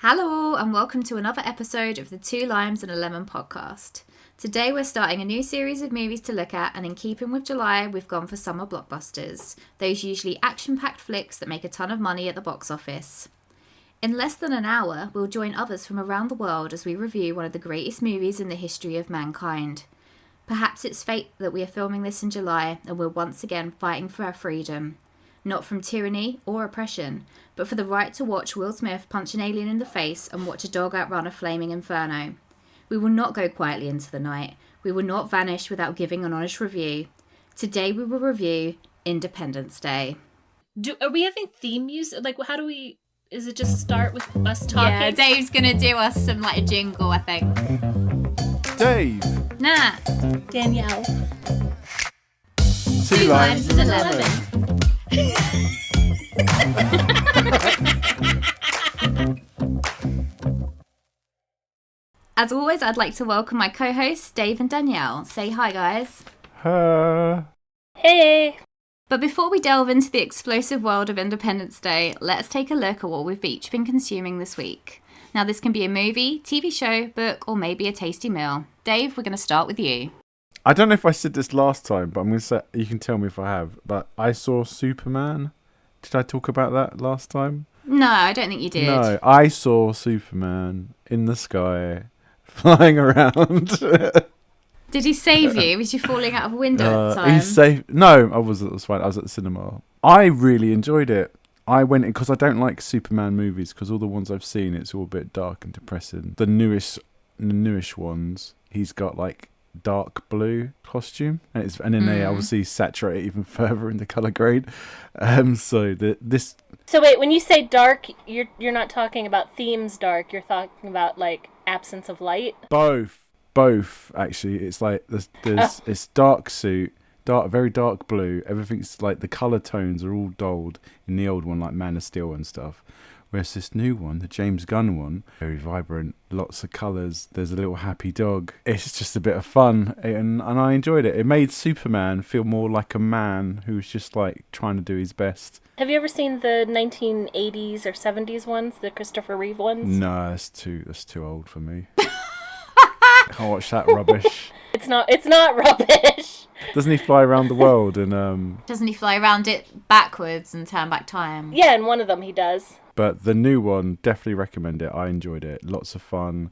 Hello and welcome to another episode of the Two Limes and a Lemon podcast. Today we're starting a new series of movies to look at, and in keeping with July, we've gone for Summer Blockbusters, those usually action-packed flicks that make a ton of money at the box office. In less than an hour, we'll join others from around the world as we review one of the greatest movies in the history of mankind. Perhaps it's fate that we are filming this in July and we're once again fighting for our freedom. Not from tyranny or oppression, but for the right to watch Will Smith punch an alien in the face and watch a dog outrun a flaming inferno. We will not go quietly into the night. We will not vanish without giving an honest review. Today we will review Independence Day. Are we having theme music? Like, how do we... Is it just start with us talking? Yeah, Dave's gonna do us some, like, a jingle, I think. Dave. Nah. Danielle. Two Limes and a Lemon. As always, I'd like to welcome my co-hosts, Dave and Danielle. Say hi, guys. Hey. But before we delve into the explosive world of Independence Day, let's take a look at what we've each been consuming this week. Now, this can be a movie, TV show, book, or maybe a tasty meal. Dave, we're going to start with you. I don't know if I said this last time, but I'm going to say, you can tell me if I have, but I saw Superman. Did I talk about that last time? No, I don't think you did. No, I saw Superman in the sky, flying around. Did he save you? Was you falling out of a window at the time? He saved... No, I wasn't. It was fine. I was at the cinema. I really enjoyed it. I went in because I don't like Superman movies because all the ones I've seen, it's all a bit dark and depressing. The newish ones, he's got like dark blue costume, and then they obviously saturate it even further in the color grade. So wait, when you say dark, you're not talking about themes dark. You're talking about like absence of light. Both actually. It's like there's it's dark suit. Very dark blue. Everything's like the color tones are all dulled in the old one, like Man of Steel and stuff. Whereas this new one, the James Gunn one, very vibrant, lots of colours. There's a little happy dog. It's just a bit of fun, and I enjoyed it. It made Superman feel more like a man who was just like trying to do his best. Have you ever seen the 1980s or 70s ones, the Christopher Reeve ones? No, that's too old for me. I can't watch that rubbish. It's not rubbish. Doesn't he fly around the world and Doesn't he fly around it backwards and turn back time? Yeah, in one of them he does. But the new one, definitely recommend it. I enjoyed it. Lots of fun.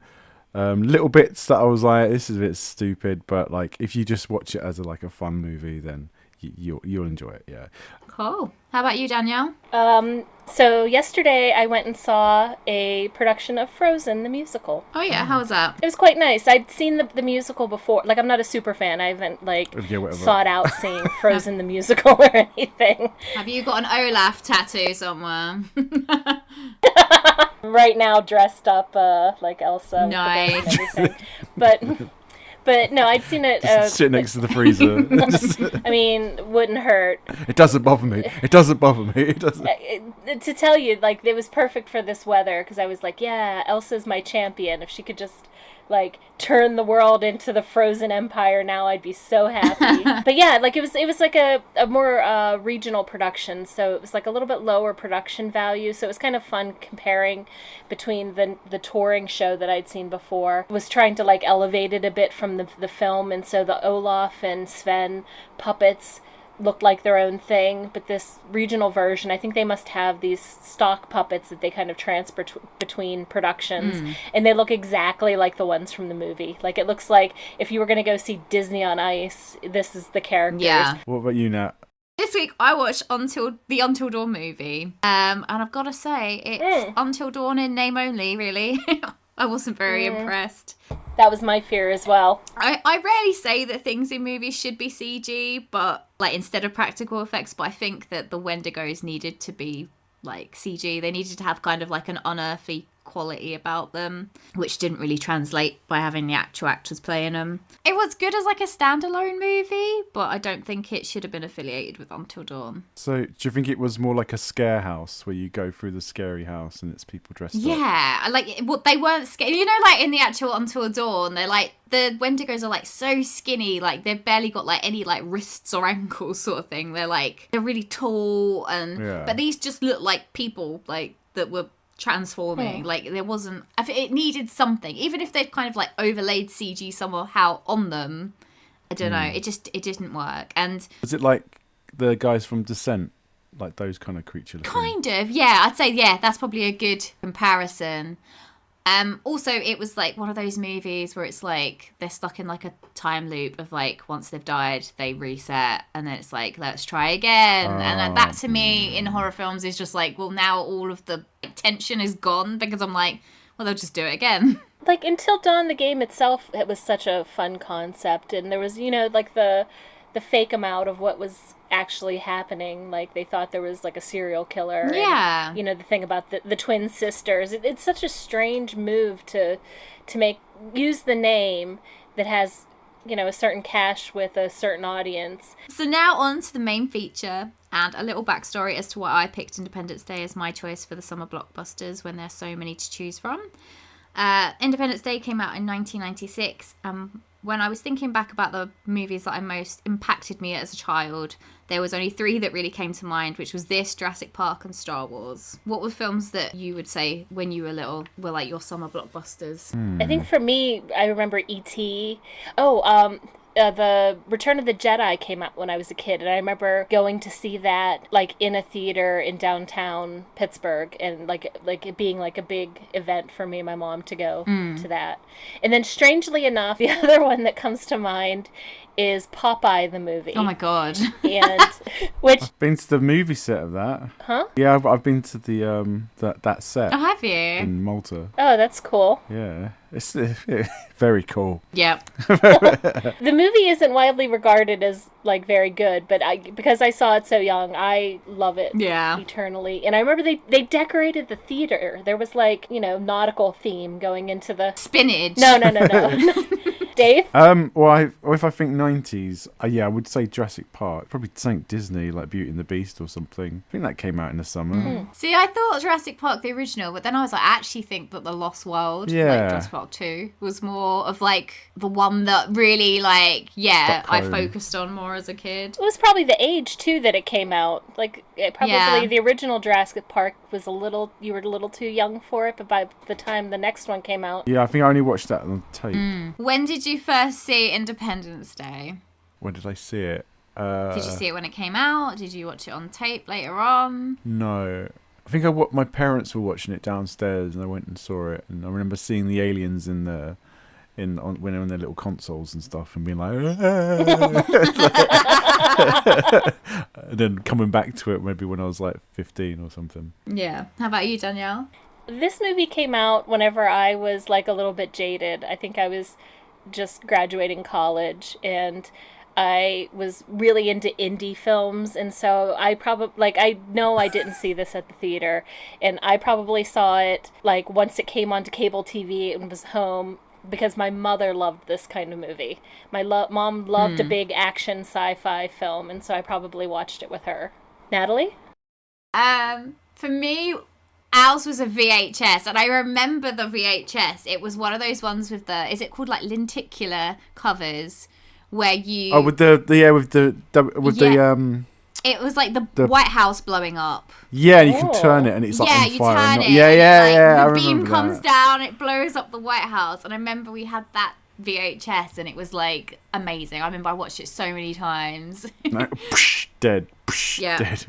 Little bits that I was like, this is a bit stupid, but like if you just watch it as a fun movie, then you'll enjoy it. Yeah. Cool. How about you, Danielle? So yesterday I went and saw a production of Frozen the musical. Oh yeah, how was that? It was quite nice. I'd seen the musical before. Like, I'm not a super fan. I haven't sought out seeing Frozen the musical or anything. Have you got an Olaf tattoo somewhere? Right now, dressed up like Elsa. Nice. And everything. But no, I'd seen it. Just sit next to the freezer. I mean, wouldn't hurt. It doesn't bother me. It doesn't bother me. It doesn't. To tell you, like, it was perfect for this weather because I was like, yeah, Elsa's my champion. If she could just like turn the world into the Frozen Empire now, I'd be so happy. But yeah, like it was like a more regional production, so it was like a little bit lower production value, so it was kind of fun comparing between the touring show that I'd seen before. I was trying to like elevate it a bit from the film, and so the Olaf and Sven puppets looked like their own thing, but this regional version, I think they must have these stock puppets that they kind of transfer between productions, and they look exactly like the ones from the movie. Like, it looks like if you were going to go see Disney on Ice, this is the characters. Yeah. What about you, Nat? This week I watched the Until Dawn movie, and I've got to say, it's Until Dawn in name only, really. I wasn't very impressed. That was my fear as well. I rarely say that things in movies should be CG, but like instead of practical effects, but I think that the Wendigos needed to be like CG. They needed to have kind of like an unearthly quality about them, which didn't really translate by having the actual actors playing them. It was good as like a standalone movie, but I don't think it should have been affiliated with Until Dawn. So do you think it was more like a scare house where you go through the scary house and it's people dressed up? Yeah, like they weren't scary. You know, like in the actual Until Dawn, they're like, the Wendigos are like so skinny, like they've barely got like any like wrists or ankles sort of thing. They're really tall, and but these just look like people like that were transforming. Like there wasn't. It needed something, even if they'd kind of like overlaid CG somehow on them. I don't know. It didn't work. And was it like the guys from Descent, like those kind of creatures? Kind of, yeah. I'd say that's probably a good comparison. Also, it was like one of those movies where it's like they're stuck in like a time loop of like once they've died, they reset, and then it's like let's try again. And that to me in horror films is just like, well, now all of the tension is gone because I'm like, well, they'll just do it again. Like Until Dawn, the game itself, it was such a fun concept, and there was like the fake amount of what was actually happening. Like they thought there was like a serial killer. Yeah. And, the thing about the twin sisters. It's such a strange move to use the name that has, a certain cache with a certain audience. So now on to the main feature and a little backstory as to why I picked Independence Day as my choice for the summer blockbusters when there's so many to choose from. Independence Day came out in 1996. When I was thinking back about the movies that most impacted me as a child, there was only 3 that really came to mind, which was this, Jurassic Park, and Star Wars. What were films that you would say when you were little were like your summer blockbusters? I think for me, I remember E.T. The Return of the Jedi came out when I was a kid, and I remember going to see that like in a theater in downtown Pittsburgh, and like it being like a big event for me and my mom to go to that. And then strangely enough, the other one that comes to mind is Popeye the movie. Oh my god. And which I've been to the movie set of that. Huh? Yeah, I've been to the that set Oh, have you? in Malta. Oh, that's cool. Yeah, it's very cool. Yep. The movie isn't widely regarded as like very good, but because I saw it so young, I love it eternally. And I remember they decorated the theater. There was like, nautical theme going into the spinach. No. Dave? Well, if I think 90s, I would say Jurassic Park. Probably something Disney, like Beauty and the Beast or something. I think that came out in the summer. See, I thought Jurassic Park, the original, but then I was like, I actually think that The Lost World, like Jurassic Park 2, was more of like the one that really like, I focused on more as a kid. It was probably the age too that it came out. Like the original Jurassic Park was you were a little too young for it, but by the time the next one came out. Yeah, I think I only watched that on tape. When did you first see Independence Day? When did I see it? Did you see it when it came out? Did you watch it on tape later on? No. I think my parents were watching it downstairs and I went and saw it, and I remember seeing the aliens when they're on their little consoles and stuff and being like and then coming back to it maybe when I was like 15 or something. Yeah. How about you, Danielle? This movie came out whenever I was like a little bit jaded. I think I was just graduating college, and I was really into indie films, and so I know I didn't see this at the theater, and I probably saw it like once it came onto cable TV and was home, because my mother loved this kind of movie. My mom loved a big action sci-fi film, and so I probably watched it with her. Natalie? For me, ours was a VHS, and I remember the VHS. It was one of those ones with is it called like lenticular covers, where you... Oh, it was like the White House blowing up. Yeah, and you can turn it and it's like on you fire. turn it. Yeah. The beam comes down, it blows up the White House. And I remember we had that VHS and it was like amazing. I remember I watched it so many times. Dead. Dead.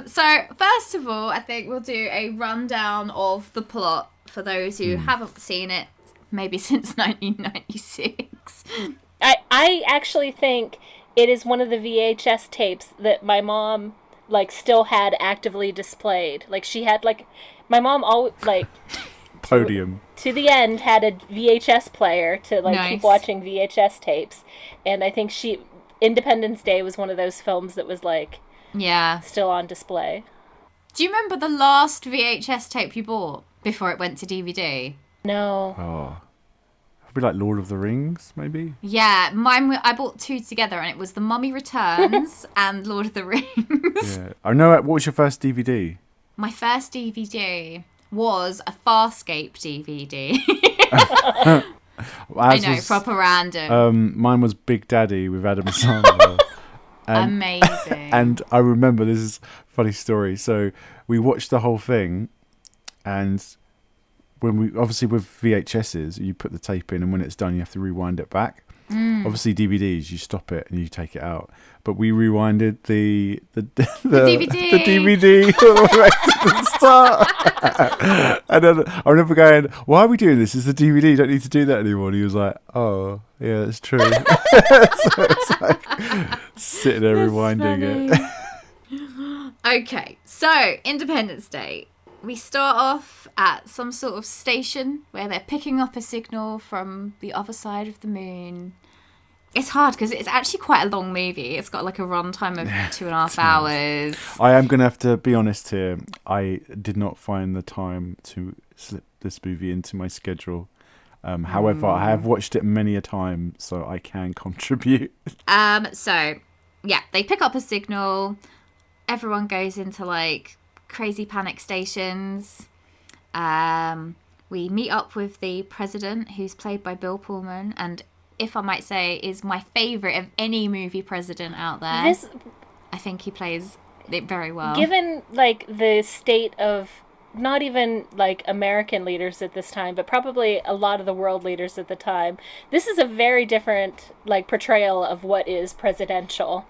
So first of all, I think we'll do a rundown of the plot for those who haven't seen it, maybe since 1996. I actually think it is one of the VHS tapes that my mom like still had actively displayed. Like she had my mom always podium to the end had a VHS player to keep watching VHS tapes, and I think Independence Day was one of those films that was still on display. Do you remember the last VHS tape you bought before it went to DVD? No. Oh. Probably like Lord of the Rings, maybe? Yeah, I bought 2 together, and it was The Mummy Returns and Lord of the Rings. Yeah. I know. What was your first DVD? My first DVD was a Farscape DVD. I know, proper random. Mine was Big Daddy with Adam Sandler. Amazing. And I remember, this is a funny story. So we watched the whole thing, And when we obviously with VHSs, you put the tape in, and when it's done, you have to rewind it back. Obviously, DVDs, you stop it and you take it out. But we rewinded the DVD. the DVD all the way to the start. And then I remember going, "Why are we doing this? It's the DVD. You don't need to do that anymore." And he was like, "Oh, yeah, that's true." So it's like sitting there rewinding it. Okay, so Independence Day. We start off at some sort of station where they're picking up a signal from the other side of the moon. It's hard because it's actually quite a long movie. It's got like a runtime of 2.5 hours. I am going to have to be honest here. I did not find the time to slip this movie into my schedule. However, I have watched it many a time, so I can contribute. So, yeah, they pick up a signal. Everyone goes into like crazy panic stations. We meet up with the president, who's played by Bill Pullman, and if I might say, is my favourite of any movie president out there. I think he plays it very well. Given, like, the state of not even, like, American leaders at this time, but probably a lot of the world leaders at the time, this is a very different, like, portrayal of what is presidential.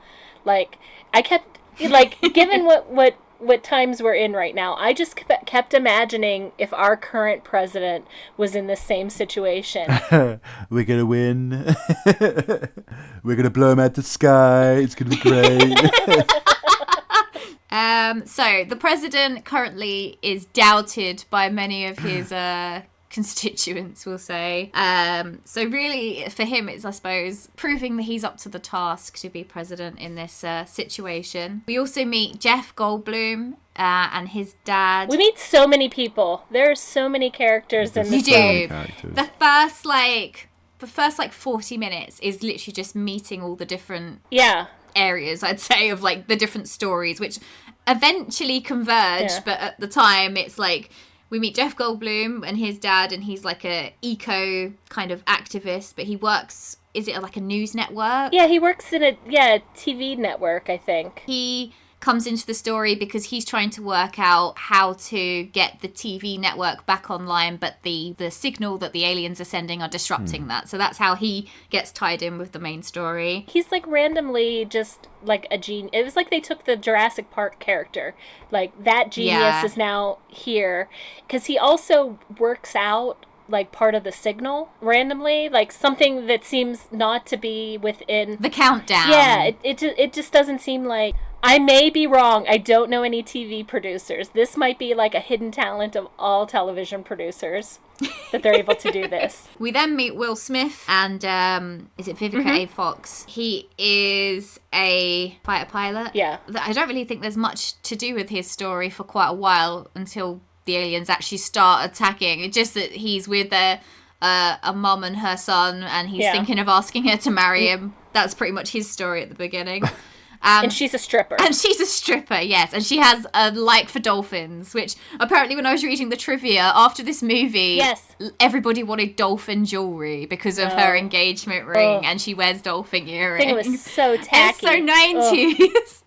Like, I kept, like, given what times we're in right now, I just kept imagining if our current president was in the same situation. We're going to win. We're going to blow him out the sky. It's going to be great. So the president currently is doubted by many of his constituents, we'll say. So really, for him, it's, I suppose, proving that he's up to the task to be president in this situation. We also meet Jeff Goldblum and his dad. We meet so many people. There are so many characters in this You film. do. The first 40 minutes is literally just meeting all the different areas, I'd say, of like the different stories, which eventually converge. But at the time, it's like, we meet Jeff Goldblum and his dad, and he's like a eco kind of activist, but he works, is it like a news network? Yeah, he works in a TV network, I think. He comes into the story because he's trying to work out how to get the TV network back online, but the signal that the aliens are sending are disrupting that. So that's how he gets tied in with the main story. He's like randomly just like a genius. It was like they took the Jurassic Park character. Like that genius is now here. Because he also works out like part of the signal randomly, like something that seems not to be within the countdown. Yeah, it just doesn't seem like. I may be wrong. I don't know any TV producers. This might be like a hidden talent of all television producers that they're able to do this. We then meet Will Smith and is it Vivica A. Fox? He is a fighter pilot. Yeah. I don't really think there's much to do with his story for quite a while until the aliens actually start attacking. It's just that he's with a mum and her son, and he's thinking of asking her to marry him. That's pretty much his story at the beginning. And she's a stripper. And she's a stripper, yes. And she has a like for dolphins, which apparently when I was reading the trivia after this movie, everybody wanted dolphin jewelry because of her engagement ring, and she wears dolphin earrings. I think it was so tacky. It's so 90s.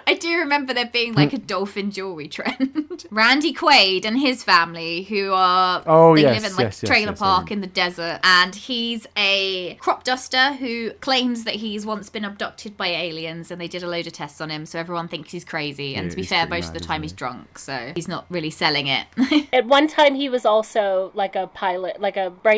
I do remember there being like a dolphin jewelry trend. Randy Quaid and his family, who are live in like a trailer park in the desert, and he's a crop duster who claims that he's once been abducted by aliens, and they did a load of tests on him, so everyone thinks he's crazy. And to be fair, most of the time he's drunk, so he's not really selling it. At one time, he was also like a pilot,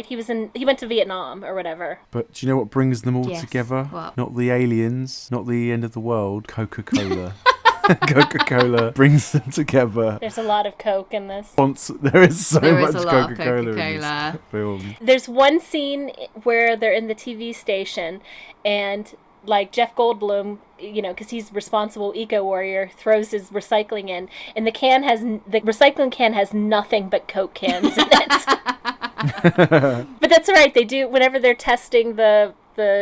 he went to Vietnam or whatever. But do you know what brings them all together? What? Not the aliens, not the end of the world. Coca-Cola. Coca-Cola brings them together. There's a lot of Coke in this. There is so much Coca-Cola in this film. There's one scene where they're in the TV station, and like Jeff Goldblum, you know, because he's responsible eco-warrior, throws his recycling in, and the recycling can has nothing but Coke cans in it. But that's right, they do whenever they're testing the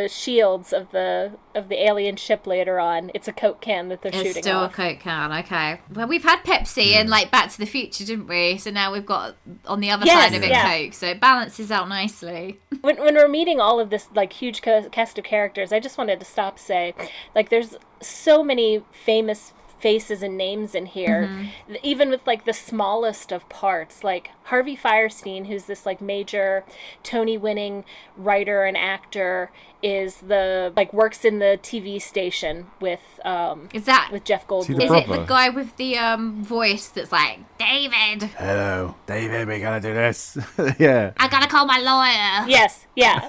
shields of the alien ship later on. It's a Coke can that they're shooting off. It's still a Coke can, okay. Well, we've had Pepsi and like Back to the Future, didn't we? So now we've got on the other side of it Coke, so it balances out nicely. When we're meeting all of this like huge cast of characters, I just wanted to stop and say, like, there's so many famous faces and names in here, even with like the smallest of parts. Like Harvey Fierstein, who's this like major Tony-winning writer and actor, is works in the TV station with with Jeff Goldblum. Is it the guy with the voice that's like, David? Hello, David, we're gonna do this. Yeah. I gotta call my lawyer. Yes, yeah.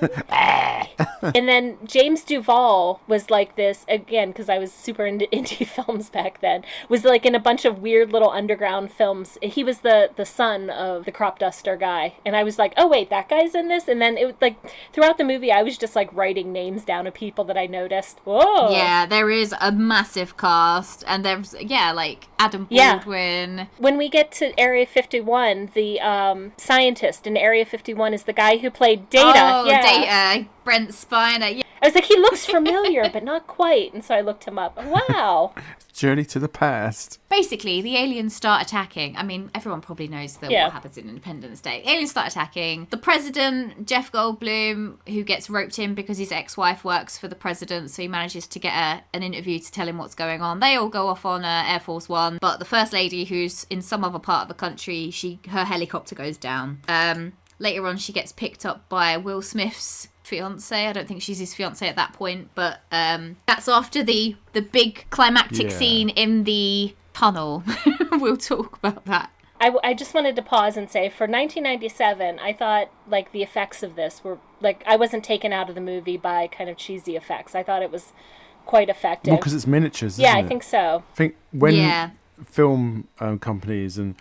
And then James Duvall was like this, again, because I was super into indie films back then, was like in a bunch of weird little underground films. He was the son of the crop duster guy. And I was like, oh wait, that guy's in this? And then it was like, throughout the movie, I was just like writing names down of people that I noticed. Whoa! Yeah, there is a massive cast. And there's, like Adam Baldwin. Yeah. When we get to Area 51, the scientist in Area 51 is the guy who played Data. Oh, Data. Brent Spiner. Yeah. I was like, he looks familiar, but not quite. And so I looked him up. Wow. Journey to the past. Basically, the aliens start attacking. I mean, everyone probably knows what happens in Independence Day. Aliens start attacking. The president, Jeff Goldblum, who gets roped in because his ex-wife works for the president, so he manages to get an interview to tell him what's going on. They all go off on Air Force One, but the first lady, who's in some other part of the country, her helicopter goes down. Later on, she gets picked up by Will Smith's fiance. I don't think she's his fiance at that point, but that's after the big climactic scene in the tunnel. We'll talk about that. I just wanted to pause and say, for 1997, I thought, like, the effects of this were, like, I wasn't taken out of the movie by kind of cheesy effects. I thought it was quite effective. Well, because it's miniatures, isn't it? I think so. I think when film companies and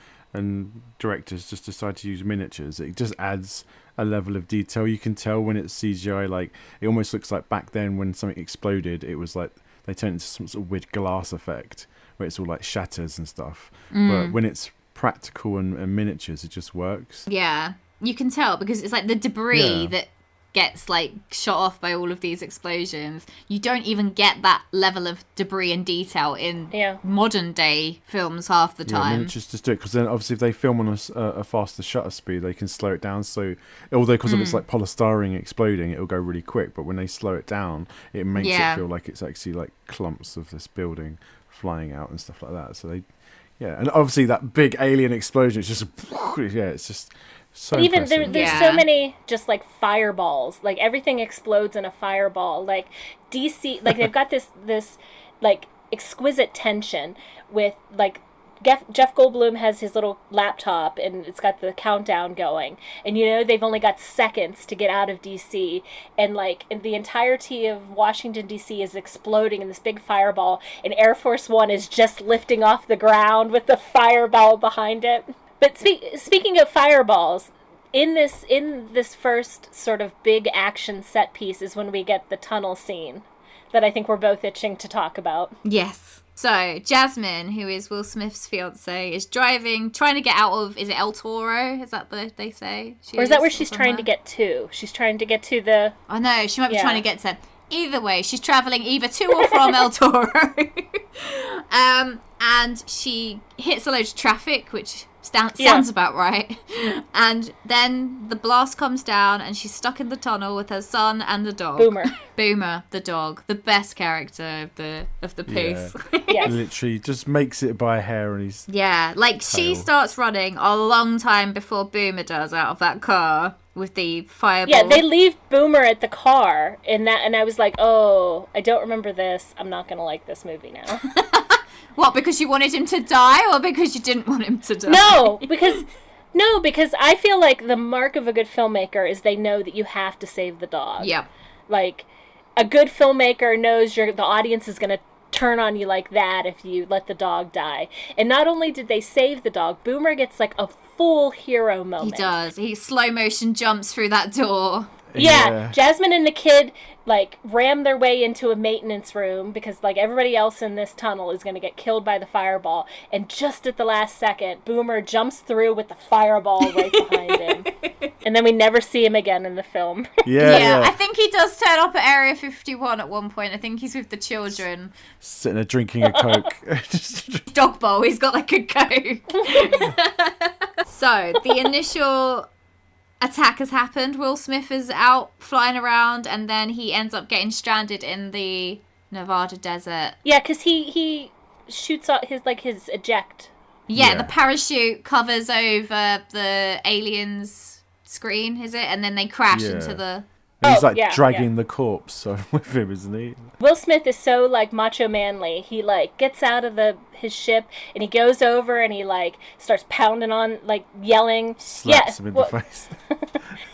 directors just decide to use miniatures, it just adds a level of detail. You can tell when it's CGI, like, it almost looks like back then when something exploded, it was like they turned into some sort of weird glass effect where it's all like shatters and stuff. But when it's practical and miniatures, it just works. Yeah, you can tell because it's like the debris that gets like shot off by all of these explosions. You don't even get that level of debris and detail in modern day films half the time. Miniatures just do it, because then obviously if they film on a faster shutter speed, they can slow it down. So although because of it's like polystyrene exploding, it'll go really quick, but when they slow it down, it makes it feel like it's actually like clumps of this building flying out and stuff like that. So and obviously that big alien explosion, it's just it's just so even there's so many just like fireballs, like everything explodes in a fireball. Like DC, like they've got this like exquisite tension with like Jeff Goldblum has his little laptop and it's got the countdown going, and they've only got seconds to get out of DC, and like the entirety of Washington DC is exploding in this big fireball, and Air Force One is just lifting off the ground with the fireball behind it. But speaking of fireballs, in this first sort of big action set piece is when we get the tunnel scene that I think we're both itching to talk about. Yes. So Jasmine, who is Will Smith's fiance, is trying to get out of, is it El Toro? Is that they say? Or is that where she's trying to get to? She's trying to get to the... Oh no, she might be trying to get to... Either way, she's travelling either to or from El Toro. And she hits a load of traffic, which sounds about right. And then the blast comes down and she's stuck in the tunnel with her son and the dog. Boomer, the dog, the best character of the piece. Yes. Literally just makes it by a hair and he's... Yeah, like she starts running a long time before Boomer does out of that car with the fireball. Yeah, they leave Boomer at the car and I was like, oh, I don't remember this. I'm not going to like this movie now. What, because you wanted him to die or because you didn't want him to die? No, because I feel like the mark of a good filmmaker is they know that you have to save the dog. Yeah. Like, a good filmmaker knows the audience is going to turn on you like that if you let the dog die. And not only did they save the dog, Boomer gets like a full hero moment. He does. He slow motion jumps through that door. Yeah, Jasmine and the kid like ram their way into a maintenance room because like everybody else in this tunnel is going to get killed by the fireball, and just at the last second Boomer jumps through with the fireball right behind him. And then we never see him again in the film. Yeah, I think he does turn up at Area 51 at one point. I think he's with the children sitting there drinking a Coke. Dog bowl, he's got like a Coke. So the initial attack has happened. Will Smith is out flying around, and then he ends up getting stranded in the Nevada desert. Yeah, because he shoots out his eject. Yeah, Yeah. the parachute covers over the alien's screen, is it? And then they crash Yeah. into the... And he's like yeah, dragging the corpse with him, isn't he? Will Smith is so like macho manly. He like gets out of his ship and he goes over and he like starts pounding on, like yelling. Slaps him in the face.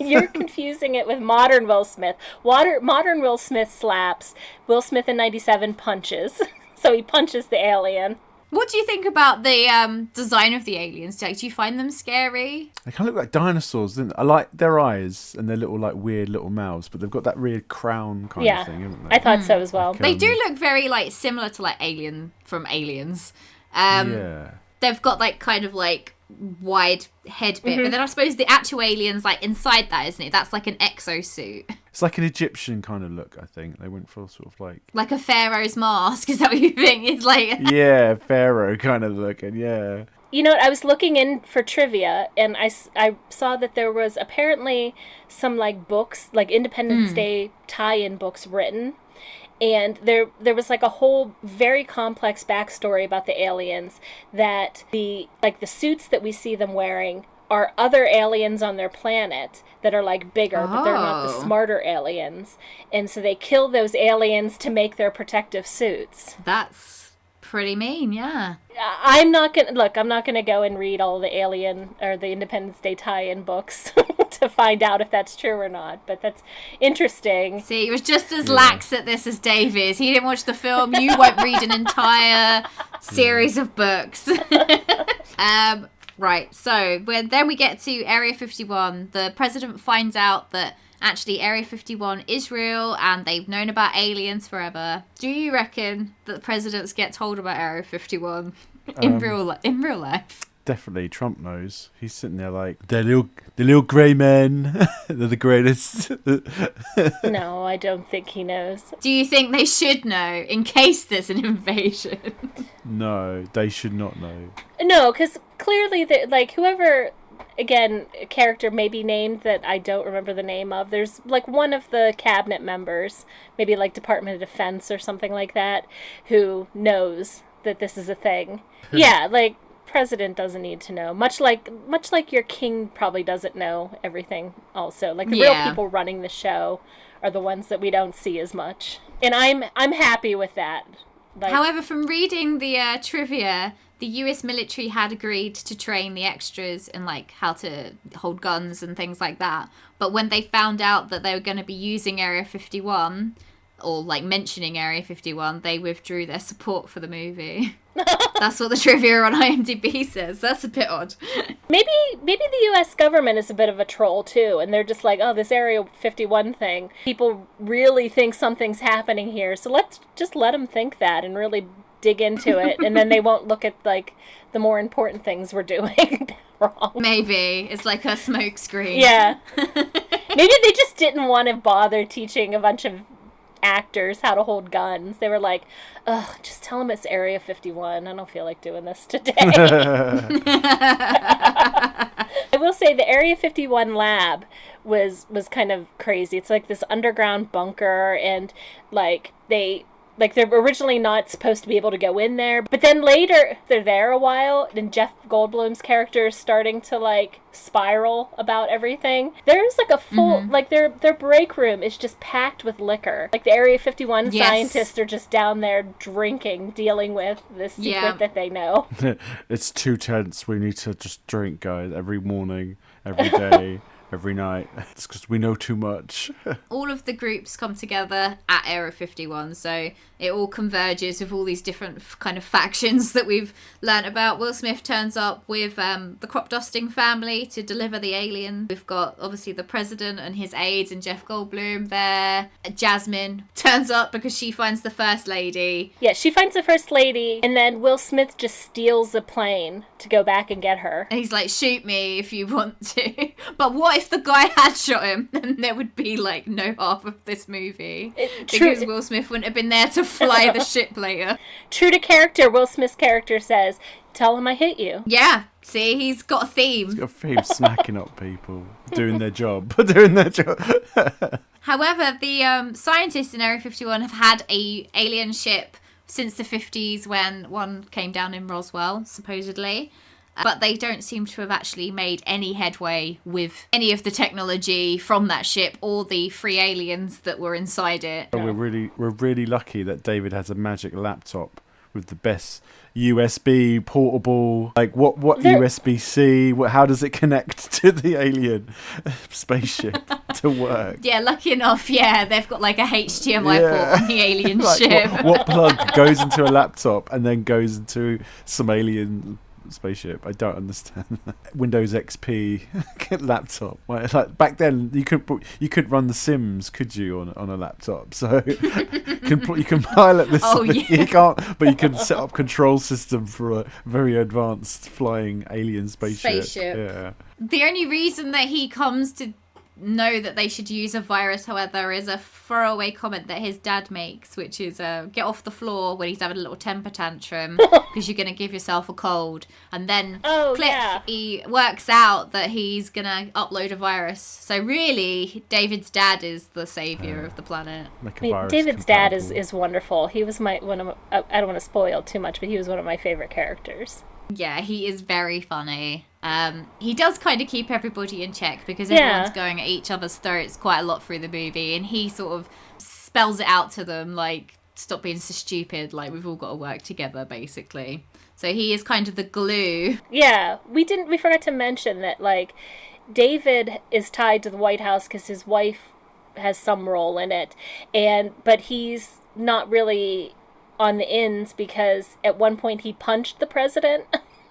You're confusing it with modern Will Smith. Modern Will Smith slaps. Will Smith in '97 punches. So he punches the alien. What do you think about the design of the aliens, Jack? Do you find them scary? They kind of look like dinosaurs, don't they? I like their eyes and their little, like, weird little mouths, but they've got that weird crown kind of thing, haven't they? I thought so as well. Like, They do look very, like, similar to, like, Alien from Aliens. yeah. They've got, like, kind of, like, wide head bit. But then I suppose the actual alien's, like, inside that, isn't it? That's, like, an exosuit. It's like an Egyptian kind of look, I think. They went for sort of like... Like a pharaoh's mask, is that what you think? It's like... Yeah, pharaoh kind of looking, yeah. You know what? I was looking in for trivia, and I saw that there was apparently some, like, books, like Independence Day tie-in books written. And there was, like, a whole very complex backstory about the aliens, that the suits that we see them wearing are other aliens on their planet that are, like, bigger, but they're not the smarter aliens. And so they kill those aliens to make their protective suits. That's pretty mean, yeah. I'm not gonna go and read all the Alien or the Independence Day tie-in books to find out if that's true or not, but that's interesting. See, he was just as lax at this as Dave is. He didn't watch the film. You won't read an entire series of books. Right, so then we get to Area 51. The president finds out that actually Area 51 is real and they've known about aliens forever. Do you reckon that the presidents get told about Area 51 in real life? Definitely, Trump knows. He's sitting there like, the little grey men, they're the greatest. No, I don't think he knows. Do you think they should know in case there's an invasion? No, they should not know. No, because clearly, whoever, again, a character may be named that I don't remember the name of. There's, like, one of the cabinet members, maybe, like, Department of Defense or something like that, who knows that this is a thing. Yeah, like, president doesn't need to know. Much like your king probably doesn't know everything also. Like, the real people running the show are the ones that we don't see as much. And I'm happy with that. Like, however, from reading the trivia, the US military had agreed to train the extras in, like, how to hold guns and things like that. But when they found out that they were going to be using Area 51, or, like, mentioning Area 51, they withdrew their support for the movie. That's what the trivia on IMDb says. That's a bit odd. Maybe the US government is a bit of a troll, too, and they're just like, oh, this Area 51 thing, people really think something's happening here, so let's just let them think that and really dig into it, and then they won't look at, like, the more important things we're doing wrong. Maybe. It's like a smoke screen. Yeah. Maybe they just didn't want to bother teaching a bunch of actors how to hold guns. They were like, ugh, just tell them it's Area 51. I don't feel like doing this today. I will say the Area 51 lab was kind of crazy. It's like this underground bunker, and they're originally not supposed to be able to go in there, but then later they're there a while, and Jeff Goldblum's character is starting to, like, spiral about everything. There's, like, a full, like, their break room is just packed with liquor. Like, the Area 51 scientists are just down there drinking, dealing with this secret that they know. It's too tense. We need to just drink, guys, every morning, every day. Every night. It's because we know too much. All of the groups come together at Area 51, so it all converges with all these different kind of factions that we've learnt about. Will Smith turns up with the crop dusting family to deliver the alien. We've got, obviously, the president and his aides and Jeff Goldblum there. Jasmine turns up because she finds the first lady. Yeah, she finds the first lady, and then Will Smith just steals a plane to go back and get her. And he's like, shoot me if you want to. But what if the guy had shot him? Then there would be, like, no half of this movie. Because Will Smith wouldn't have been there to fly the ship later. True to character, Will Smith's character says, tell him I hit you. Yeah. See, he's got a theme. He's got a theme, smacking up people, doing their job. However, the scientists in Area 51 have had a alien ship since the 50s when one came down in Roswell, supposedly. But they don't seem to have actually made any headway with any of the technology from that ship or the free aliens that were inside it. We're really lucky that David has a magic laptop with the best USB portable. Like what USB-C? How does it connect to the alien spaceship to work? Yeah, lucky enough. Yeah, they've got like a HDMI port on the alien like, ship. What plug goes into a laptop and then goes into some alien spaceship? I don't understand that. Windows XP laptop. Like back then, you could run The Sims, could you, on a laptop? So you can pilot this. Oh, yeah. You can't, but you can set up control system for a very advanced flying alien spaceship. Yeah. The only reason that he comes to know that they should use a virus, however, is a throwaway comment that his dad makes, which is get off the floor when he's having a little temper tantrum because you're going to give yourself a cold. And then he works out that he's going to upload a virus. So really, David's dad is the savior of the planet. David's dad is wonderful. He was I don't want to spoil too much, but he was one of my favorite characters. Yeah, he is very funny. He does kind of keep everybody in check because everyone's going at each other's throats quite a lot through the movie, and he sort of spells it out to them, like, stop being so stupid, like, we've all got to work together, basically. So he is kind of the glue. Yeah, we forgot to mention that, like, David is tied to the White House because his wife has some role in it, but he's not really on the ins because at one point he punched the president.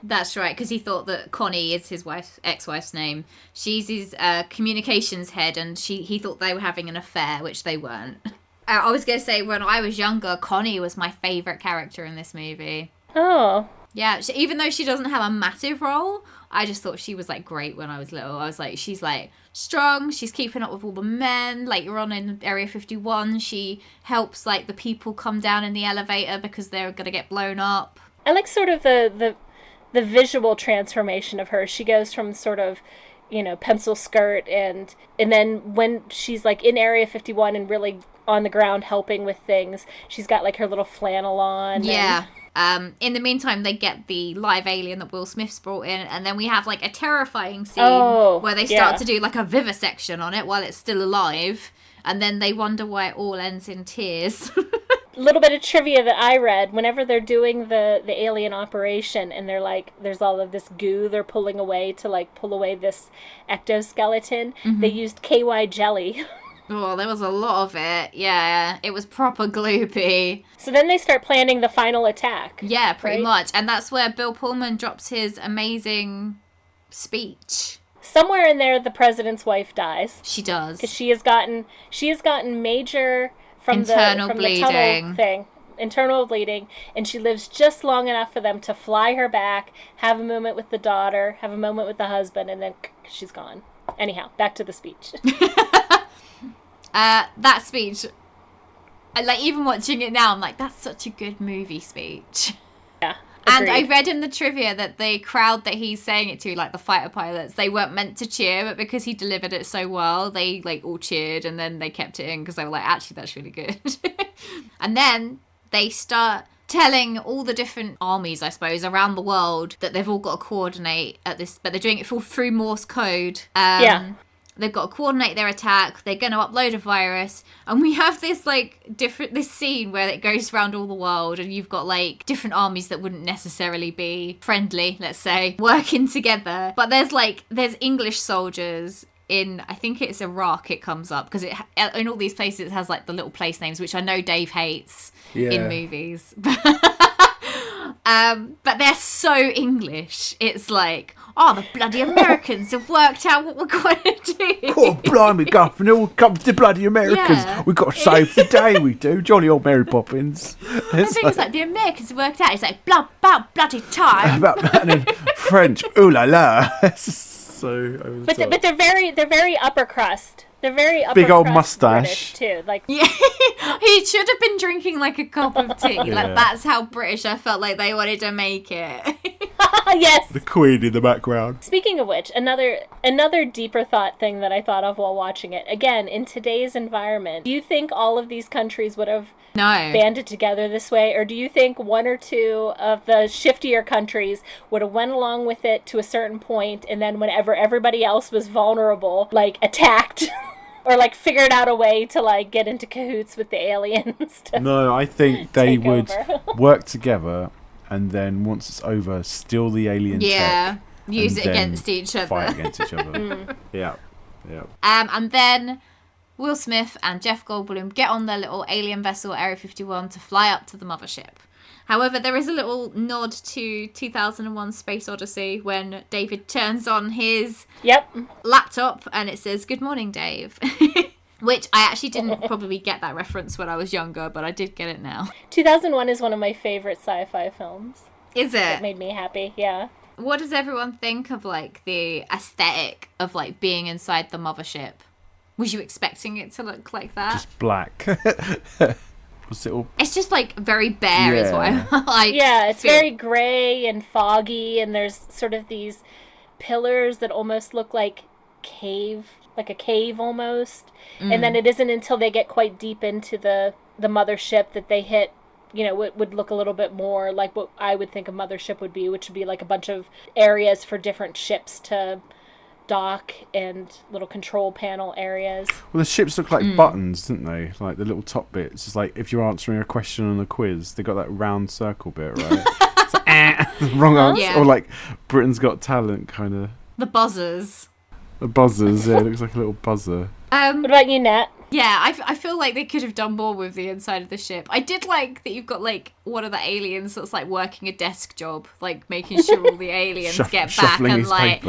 That's right, because he thought that Connie is his ex-wife's name. She's his communications head, and he thought they were having an affair, which they weren't. I was going to say, when I was younger, Connie was my favourite character in this movie. Oh. Yeah, even though she doesn't have a massive role, I just thought she was, like, great when I was little. I was like, she's, like, strong, she's keeping up with all the men. Later on in Area 51, she helps, like, the people come down in the elevator because they're going to get blown up. I like sort of the visual transformation of her. She goes from sort of, pencil skirt and then when she's like in Area 51 and really on the ground helping with things, she's got like her little flannel on. Yeah. In the meantime, they get the live alien that Will Smith's brought in, and then we have like a terrifying scene where they start to do like a vivisection on it while it's still alive, and then they wonder why it all ends in tears. Little bit of trivia that I read, whenever they're doing the alien operation and they're like, there's all of this goo they're pulling away to like pull away this ectoskeleton, they used KY jelly. Oh, there was a lot of it. Yeah, it was proper gloopy. So then they start planning the final attack. Yeah, pretty much. And that's where Bill Pullman drops his amazing speech. Somewhere in there, the president's wife dies. She does. Because she has gotten major from internal the bleeding tunnel thing. Internal bleeding, and she lives just long enough for them to fly her back, have a moment with the daughter, have a moment with the husband, and then she's gone. Anyhow, back to the speech. That speech, like, even watching it now, I'm like, that's such a good movie speech. Yeah. Agreed. And I read in the trivia that the crowd that he's saying it to, like the fighter pilots, they weren't meant to cheer, but because he delivered it so well, they like all cheered, and then they kept it in because they were like, actually, that's really good. And then they start telling all the different armies, I suppose, around the world that they've all got to coordinate at this, but they're doing it through Morse code. They've got to coordinate their attack. They're going to upload a virus. And we have this, like, this scene where it goes around all the world and you've got, like, different armies that wouldn't necessarily be friendly, let's say, working together. But there's English soldiers in, I think it's Iraq it comes up, because in all these places it has, like, the little place names, which I know Dave hates in movies. But they're so English. It's like, the bloody Americans have worked out what we're going to do. Oh, blimey, Governor, all comes the bloody Americans. Yeah. We've got to save the day, we do. Jolly old Mary Poppins. I think it's like the Americans have worked out. It's like, about bloody time. About and then French, ooh la la. But they're very upper crust. They're very upper big old crust mustache British too. Like, yeah, he should have been drinking like a cup of tea. Like, that's how British I felt like they wanted to make it. Yes. The Queen in the background. Speaking of which, another deeper thought thing that I thought of while watching it. Again, in today's environment, do you think all of these countries would have banded together this way, or do you think one or two of the shiftier countries would have went along with it to a certain point, and then whenever everybody else was vulnerable, like attacked? Or, like, figured out a way to, like, get into cahoots with the aliens. No, I think they would work together, and then once it's over, steal the alien tech. Use it against each other. Fight against each other. Yeah. And then Will Smith and Jeff Goldblum get on their little alien vessel, Area 51, to fly up to the mothership. However, there is a little nod to 2001 Space Odyssey when David turns on his laptop and it says, "Good morning, Dave." Which I actually didn't probably get that reference when I was younger, but I did get it now. 2001 is one of my favorite sci-fi films. Is it? It made me happy, yeah. What does everyone think of, like, the aesthetic of, like, being inside the mothership? Was you expecting it to look like that? Just black. Was it all... It's just, like, very bare is what I like. Yeah, it's very grey and foggy, and there's sort of these pillars that almost look like a cave almost. And then it isn't until they get quite deep into the mothership that they hit, you know, what would look a little bit more like what I would think a mothership would be, which would be like a bunch of areas for different ships to dock and little control panel areas. Well, the ships look like buttons, didn't they? Like the little top bits. It's like if you're answering a question on a quiz, they got that round circle bit, right? It's like, wrong answer. Yeah. Or like Britain's Got Talent, kind of. The buzzers. The buzzers, yeah, it looks like a little buzzer. What about you, Nat? Yeah, I feel like they could have done more with the inside of the ship. I did like that you've got, like, one of the aliens that's, like, working a desk job, like, making sure all the aliens get back and, like,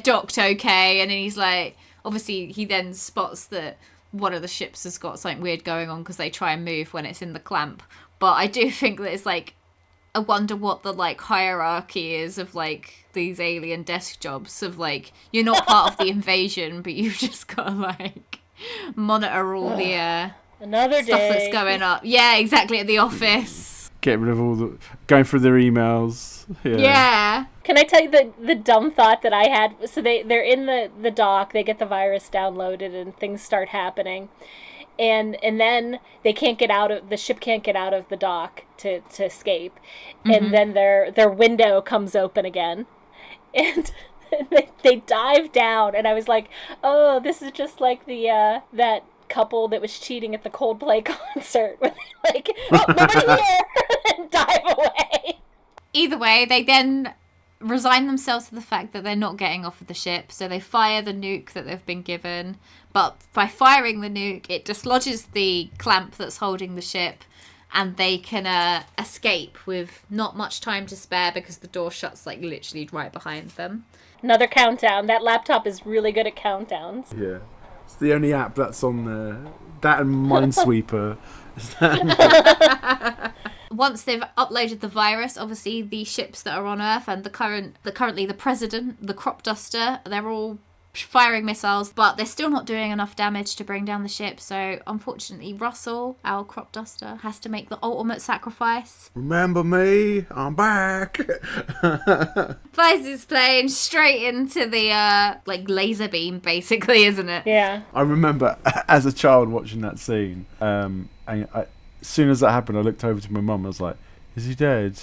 docked okay. And then he's like, obviously, he then spots that one of the ships has got something weird going on because they try and move when it's in the clamp. But I do think that it's, like, I wonder what the, like, hierarchy is of, like, these alien desk jobs of, like, you're not part of the invasion, but you've just got to, like, monitor all the Another stuff day. that's going up. Yeah, exactly, at the office. Get rid of all the... Going through their emails. Yeah. Can I tell you the dumb thought that I had? So they're in the dock, they get the virus downloaded, and things start happening. And then they can't get out of... The ship can't get out of the dock to escape. And then their window comes open again. And... They dive down, and I was like, "Oh, this is just like the that couple that was cheating at the Coldplay concert, where they like, oh, nobody here," and dive away. Either way, they then resign themselves to the fact that they're not getting off of the ship, so they fire the nuke that they've been given. But by firing the nuke, it dislodges the clamp that's holding the ship, and they can escape with not much time to spare because the door shuts, like, literally right behind them. Another countdown. That laptop is really good at countdowns. Yeah. It's the only app that's on there. That and Minesweeper. Once they've uploaded the virus, obviously the ships that are on Earth and currently the president, the crop duster, they're all firing missiles, but they're still not doing enough damage to bring down the ship. So unfortunately, Russell, our crop duster, has to make the ultimate sacrifice. Remember me? I'm back. Flies his plane straight into the like laser beam, basically, isn't it? Yeah. I remember as a child watching that scene. And as soon as that happened, I looked over to my mum. I was like, "Is he dead?"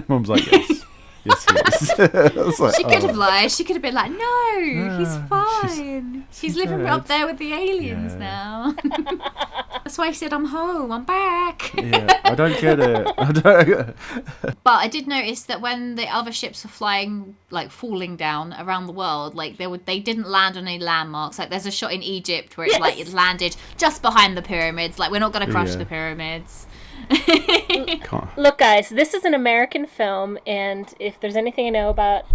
Mum's like, "Yes." Yes, he is. I was like, she could have lied. She could have been like, no, he's fine. She's living dead. up there with the aliens now. That's why I said, I'm home. I'm back. Yeah, I don't get it. But I did notice that when the other ships were flying, like falling down around the world, like they didn't land on any landmarks. Like there's a shot in Egypt where it's like it landed just behind the pyramids. Like we're not going to crush the pyramids. Look, guys, this is an American film, and if there's anything I know about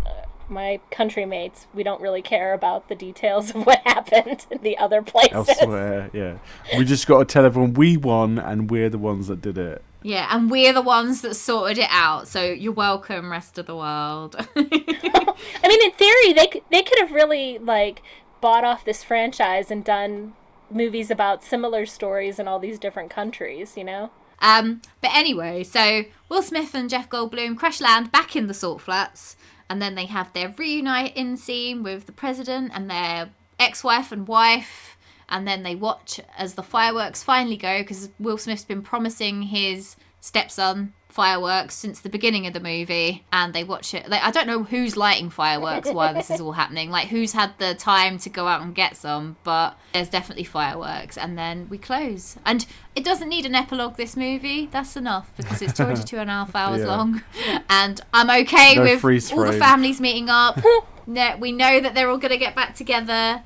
my country mates, we don't really care about the details of what happened in the other places. Elsewhere, yeah. We just got to tell everyone we won, and we're the ones that did it. Yeah, and we're the ones that sorted it out, so you're welcome, rest of the world. I mean, in theory, they could have really, like, bought off this franchise and done movies about similar stories in all these different countries, you know? But anyway, so Will Smith and Jeff Goldblum crash land back in the salt flats, And then they have their reuniting scene with the president and their ex-wife and wife. And then they watch as the fireworks finally go, because Will Smith's been promising his stepson fireworks since the beginning of the movie, and they watch it. Like, I don't know who's lighting fireworks while this is all happening, like who's had the time to go out and get some, but there's definitely fireworks. And then we close, and it doesn't need an epilogue, this movie. That's enough, because it's 22.5 hours long, and I'm okay with all the families meeting up. We know that they're all going to get back together.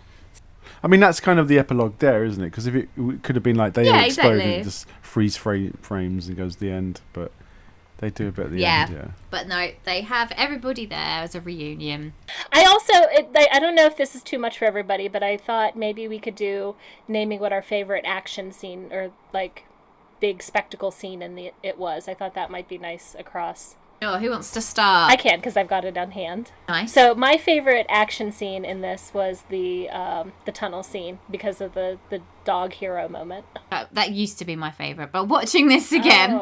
I mean, that's kind of the epilogue there, isn't it? Because if it could have been like they all explode and exactly. it just freeze frames and goes to the end, but they do a bit at the end, yeah. But no, they have everybody there as a reunion. I also, I don't know if this is too much for everybody, but I thought maybe we could do naming what our favorite action scene or like big spectacle scene it was. I thought that might be nice across. Oh, who wants to start? I can, because I've got it on hand. Nice. So my favorite action scene in this was the tunnel scene, because of the dog hero moment. That used to be my favourite, but watching this again,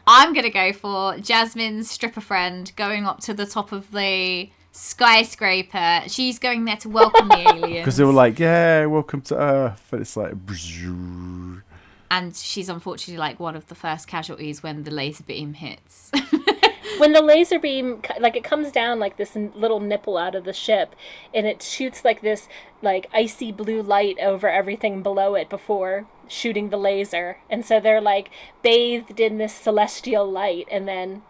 I'm going to go for Jasmine's stripper friend going up to the top of the skyscraper. She's going there to welcome the aliens. Because they were like, yeah, welcome to Earth. And it's like... And she's unfortunately like one of the first casualties when the laser beam hits. When the laser beam, like, it comes down like this little nipple out of the ship, and it shoots like this like icy blue light over everything below it before shooting the laser, and so they're like bathed in this celestial light and then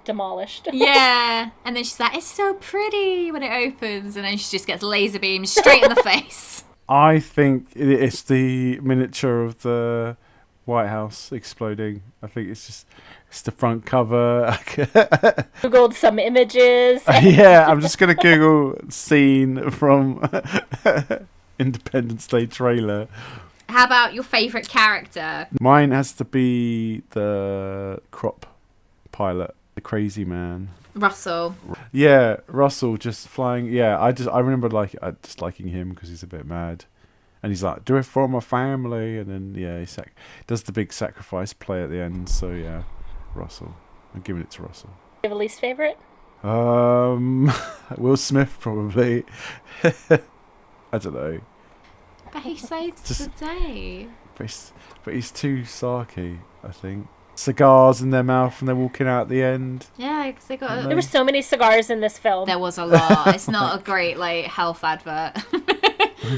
demolished. Yeah, and then she's like, it's so pretty when it opens, and then she just gets laser beams straight in the face. I think it's the miniature of the White House exploding. I think it's the front cover. Googled some images. Yeah, I'm just going to Google scene from Independence Day trailer. How about your favourite character? Mine has to be the crop pilot, the crazy man. Russell. Yeah, Russell just flying. Yeah, I remember just liking him because he's a bit mad. And he's like, do it for my family. And then, yeah, he does the big sacrifice play at the end. So, yeah, Russell. I'm giving it to Russell. You have a least favourite? Will Smith, probably. I don't know. But he saves the day. But he's too sarky, I think. Cigars in their mouth and they're walking out at the end. Yeah, because they got... There were so many cigars in this film. There was a lot. It's not a great, like, health advert.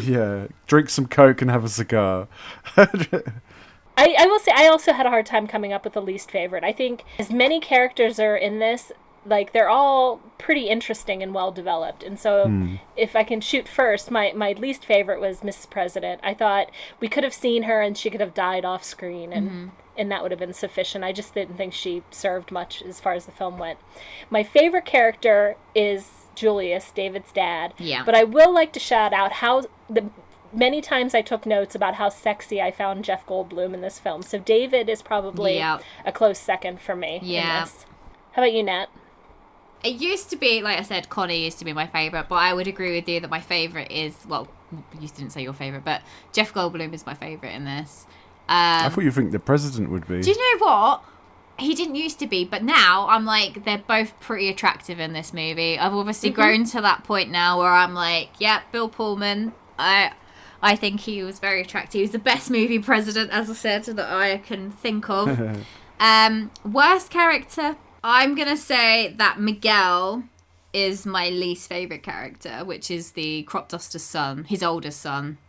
Yeah, drink some Coke and have a cigar. I will say I also had a hard time coming up with the least favorite. I think as many characters are in this, like, they're all pretty interesting and well developed. And so if I can shoot first, my least favorite was Mrs. President. I thought we could have seen her and she could have died off screen and that would have been sufficient. I just didn't think she served much as far as the film went. My favorite character is Julius, David's dad. Yeah. But I will like to shout out how many times I took notes about how sexy I found Jeff Goldblum in this film. So David is probably a close second for me in this. How about you, Nat? It used to be, like I said, Connie used to be my favourite, but I would agree with you that my favourite is, well, you didn't say your favourite, but Jeff Goldblum is my favourite in this. I thought you think the president would be. Do you know what? He didn't used to be, but now I'm like, they're both pretty attractive in this movie. I've obviously grown to that point now where I'm like, yeah, Bill Pullman, I think he was very attractive. He was the best movie president, as I said, that I can think of. Worst character, I'm going to say that Miguel is my least favourite character, which is the crop duster's son, his oldest son,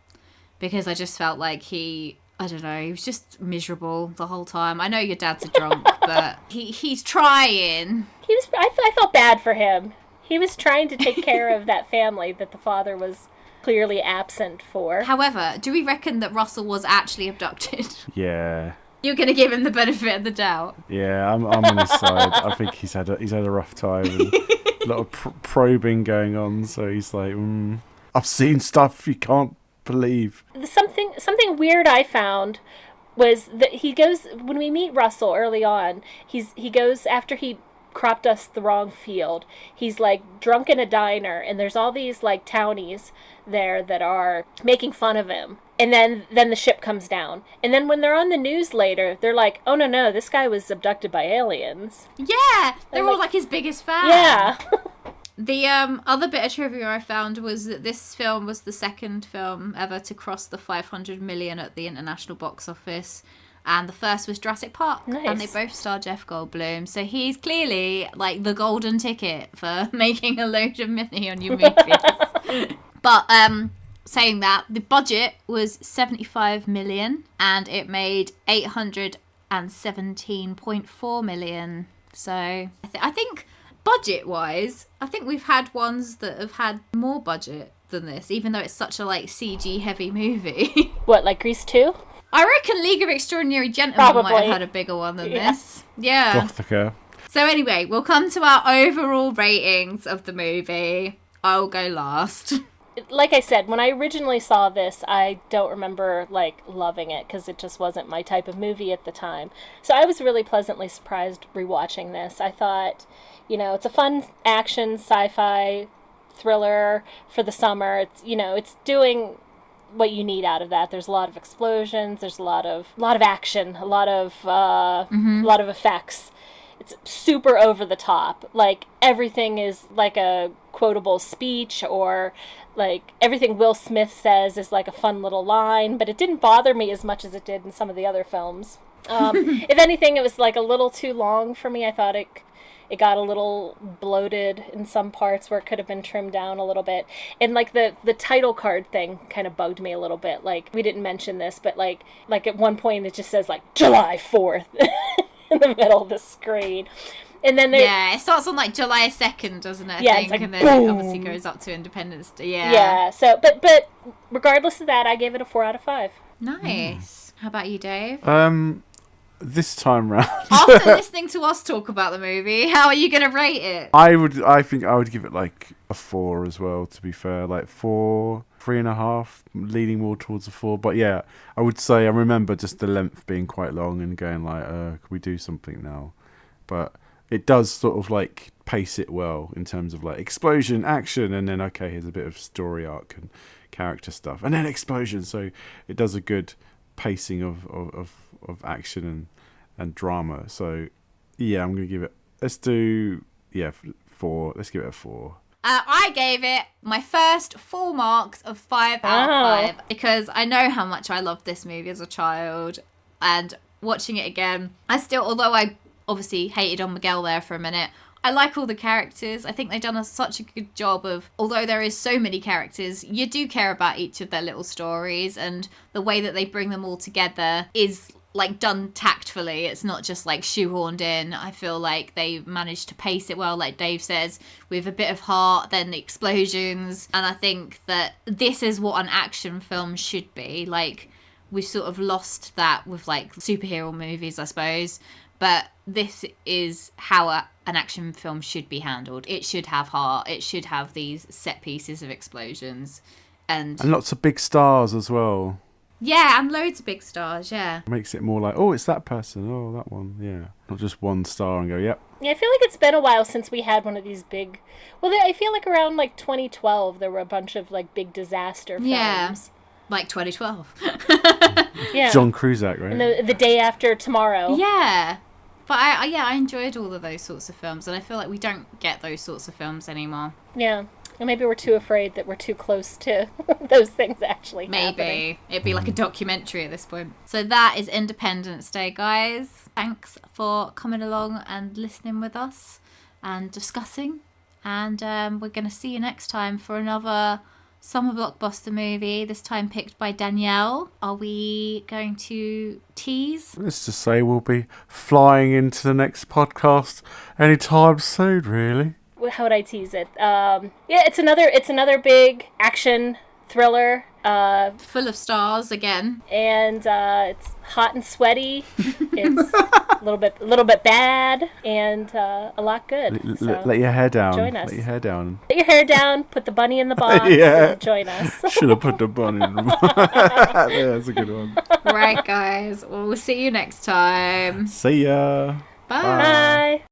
because I just felt like I don't know, he was just miserable the whole time. I know your dad's a drunk, but he's trying. I felt bad for him. He was trying to take care of that family that the father was clearly absent for. However, do we reckon that Russell was actually abducted? Yeah. You're going to give him the benefit of the doubt? Yeah, I'm on his side. I think he's had a rough time. And a lot of probing going on, so he's like, I've seen stuff you can't believe. Something weird I found was that he goes, when we meet Russell early on, he goes after he crop dusts the wrong field. He's like drunk in a diner, and there's all these like townies there that are making fun of him. And then the ship comes down. And then when they're on the news later, they're like, oh no, this guy was abducted by aliens. Yeah, they're all like his biggest fans. Yeah. The other bit of trivia I found was that this film was the second film ever to cross the 500 million at the international box office. And the first was Jurassic Park. Nice. And they both star Jeff Goldblum. So he's clearly like the golden ticket for making a load of money on your movies. But saying that, the budget was 75 million and it made 817.4 million. So I think budget-wise, I think we've had ones that have had more budget than this, even though it's such a like CG-heavy movie. What, like Grease 2? I reckon League of Extraordinary Gentlemen might have had a bigger one than this. Yeah. Gothica. So anyway, we'll come to our overall ratings of the movie. I'll go last. Like I said, when I originally saw this, I don't remember, like, loving it, because it just wasn't my type of movie at the time. So I was really pleasantly surprised rewatching this. I thought, you know, it's a fun action, sci-fi thriller for the summer. It's, you know, it's doing what you need out of that. There's a lot of explosions, there's a lot of action, a lot of effects. It's super over the top. Like, everything is like a quotable speech, or like everything Will Smith says is like a fun little line, but it didn't bother me as much as it did in some of the other films. If anything, it was like a little too long for me. I thought it got a little bloated in some parts where it could have been trimmed down a little bit. And like the title card thing kind of bugged me a little bit. Like, we didn't mention this, but like at one point it just says like July 4th in the middle of the screen. And then it starts on like July 2nd, doesn't it? Yeah, it's like, and then boom. It obviously goes up to Independence Day. Yeah. Yeah. So, but regardless of that, I gave it a 4 out of 5. Nice. How about you, Dave? This time round, After listening to us talk about the movie, how are you going to rate it? I think I would give it like a 4 as well, to be fair. Like 4, 3.5, leaning more towards a 4. But yeah, I would say I remember just the length being quite long and going like, can we do something now? But it does sort of like pace it well in terms of like explosion, action, and then okay, here's a bit of story arc and character stuff, and then explosion. So it does a good pacing of action and drama. So yeah, I'm gonna give it. Let's do 4. Let's give it a 4. I gave it my first full marks of 5 out of 5 because I know how much I loved this movie as a child, and watching it again, although I obviously hated on Miguel there for a minute, I like all the characters. I think they've done such a good job of, although there is so many characters, you do care about each of their little stories, and the way that they bring them all together is like done tactfully. It's not just like shoehorned in. I feel like they managed to pace it well, like Dave says, with a bit of heart, then the explosions. And I think that this is what an action film should be. Like, we've sort of lost that with like superhero movies, I suppose. But this is how an action film should be handled. It should have heart. It should have these set pieces of explosions. And lots of big stars as well. Yeah, and loads of big stars, yeah. Makes it more like, oh, it's that person. Oh, that one, yeah. Not just one star and go, yep. Yeah, I feel like it's been a while since we had one of these big... Well, I feel like around like 2012, there were a bunch of like big disaster films. Yeah, like 2012. Yeah. John Cusack, right? And the Day After Tomorrow. Yeah. But I enjoyed all of those sorts of films, and I feel like we don't get those sorts of films anymore. Yeah. And maybe we're too afraid that we're too close to those things actually happening. Maybe. It'd be like a documentary at this point. So that is Independence Day, guys. Thanks for coming along and listening with us and discussing. And we're going to see you next time for another summer blockbuster movie, this time picked by Danielle. Are we going to tease? Let's just say we'll be flying into the next podcast anytime soon, really. How would I tease it? It's another big action thriller. Full of stars again. And it's hot and sweaty. It's a little bit bad, and a lot good. Let your hair down. Join us. Let your hair down. Let your hair down. Put the bunny in the box. Yeah. And join us. Should have put the bunny in the box. Yeah, that's a good one. Right, guys. Well, we'll see you next time. See ya. Bye. Bye.